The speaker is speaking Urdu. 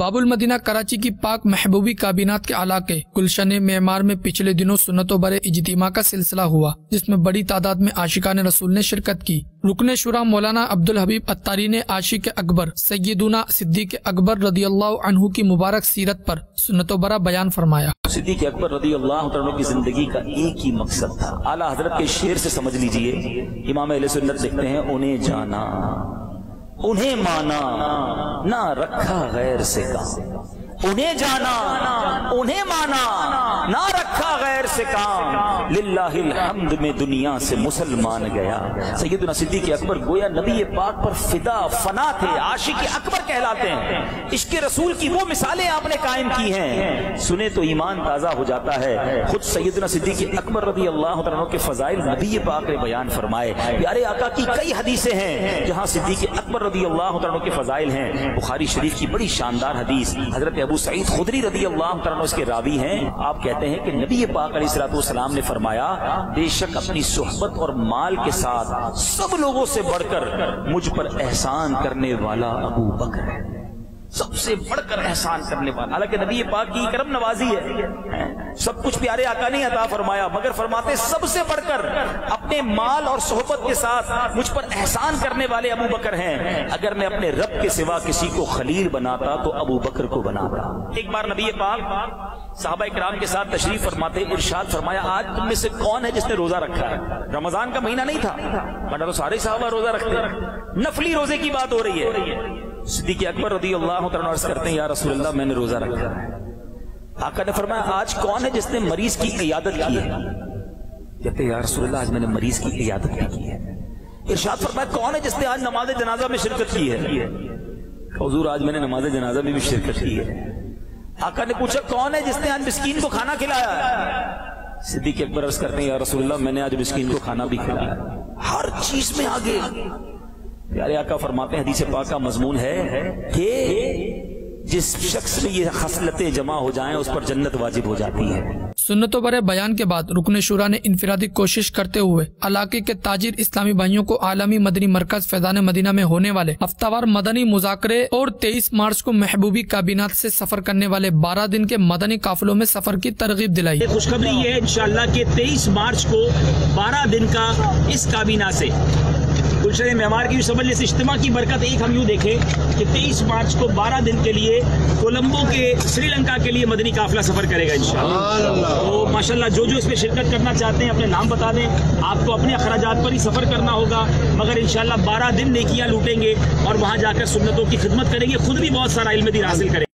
باب المدینہ کراچی کی پاک محبوبی کابینات کے علاقے گلشن معمار میں پچھلے دنوں سنت و بر اجتماع کا سلسلہ ہوا، جس میں بڑی تعداد میں عاشقان رسول نے شرکت کی۔ رکن شورا مولانا عبدالحبیب اتاری نے عاشق اکبر سیدنا صدیق اکبر رضی اللہ عنہ کی مبارک سیرت پر سنت و برا بیان فرمایا۔ صدیق اکبر رضی اللہ عنہ کی زندگی کا ایک ہی مقصد تھا، اعلیٰ حضرت کے شعر سے سمجھ لیجئے، امام اہل سنت لکھتے ہیں انہیں جانا انہیں مانا نہ رکھا غیر سے کام، انہیں جانا انہیں مانا نہ رکھا غیر سے کام، للہ الحمد میں دنیا سے مسلمان گیا۔ سیدنا صدیق اکبر گویا نبی پاک پر فدا فنا تھے، عاشق اکبر کہلاتے ہیں۔ عشق رسول کی وہ مثالیں آپ نے قائم کی ہیں، سنے تو ایمان تازہ ہو جاتا ہے۔ خود سیدنا صدیق اکبر رضی اللہ عنہ کے فضائل نبی پاک نے بیان فرمائے۔ پیارے آقا کی کئی حدیثیں ہیں جہاں صدیق اکبر رضی اللہ عنہ کے فضائل ہیں۔ بخاری شریف کی بڑی شاندار حدیث، حضرت ابو سعید خدری رضی اللہ عنہ اس کے راوی ہیں، آپ کہتے ہیں کہ نبی پاک علیہ السلام نے فرمایا، بے شک اپنی صحبت اور مال کے ساتھ سب لوگوں سے بڑھ کر مجھ پر احسان کرنے والا ابو بکر ہے، سب سے بڑھ کر احسان کرنے والا۔ حالانکہ نبی پاک کی کرم نوازی ہے، سب کچھ پیارے آقا نے عطا فرمایا، مگر فرماتے سب سے بڑھ کر اپنے مال اور صحبت کے ساتھ مجھ پر احسان کرنے والے ابو بکر ہیں۔ اگر میں اپنے رب کے سوا کسی کو خلیل بناتا تو ابو بکر کو بناتا۔ ایک بار نبی پاک صحابہ کرام کے ساتھ تشریف فرماتے، ارشاد فرمایا، آج تم میں سے کون ہے جس نے روزہ رکھا ہے؟ رمضان کا مہینہ نہیں تھا ورنہ تو سارے صحابہ روزہ رکھتے ہیں، نفلی روزے کی بات ہو رہی ہے۔ صدیق اکبر رضی اللہ عنہ عرض کرتے ہیں، یا رسول اللہ میں نے روزہ رکھا ہے۔ آقا نے فرمایا، آج کون ہے جس نے مریض کی عیادت کی ہے؟ کہتے ہیں، یا رسول اللہ آج میں نے مریض کی عیادت بھی کی ہے۔ ارشاد فرمایا، کون ہے جس نے آج نماز جنازہ میں شرکت کی ہے؟ حضور آج میں نے نماز جنازہ میں بھی شرکت کی ہے۔ آقا نے پوچھا، کون ہے جس نے آج مسکین کو کھانا کھلایا ہے؟ صدیق اکبر عرض کرتے ہیں، یا رسول اللہ میں نے آج مسکین کو کھانا بھی کھلایا۔ ہر چیز میں آگے۔ پیارے آقا فرماتے ہیں، حدیث پاک کا مضمون ہے کہ جس شخص میں یہ خصلتیں جمع ہو جائیں اس پر جنت واجب ہو جاتی ہے۔ سنت و برے بیان کے بعد رکن شورا نے انفرادی کوشش کرتے ہوئے علاقے کے تاجر اسلامی بھائیوں کو عالمی مدنی مرکز فیضان مدینہ میں ہونے والے ہفتہ وار مدنی مذاکرے اور 23 مارچ کو محبوبی کابینات سے سفر کرنے والے 12 دن کے مدنی قافلوں میں سفر کی ترغیب دلائی۔ خوشخبری یہ ہے انشاءاللہ کہ 23 مارچ کو 12 دن کا اس کابینہ سے گلشن معمار کی سمجھ لیں اجتماع کی برکت ایک ہم یوں دیکھیں کہ 23 مارچ کو 12 دن کے لیے کولمبو کے سری لنکا کے لیے مدنی قافلہ سفر کرے گا انشاءاللہ۔ تو ماشاءاللہ جو اس میں شرکت کرنا چاہتے ہیں اپنے نام بتا دیں، آپ کو اپنے اخراجات پر ہی سفر کرنا ہوگا، مگر انشاءاللہ 12 دن نیکیاں لوٹیں گے اور وہاں جا کر سنتوں کی خدمت کریں گے، خود بھی بہت سارا علم دین حاصل کریں گے۔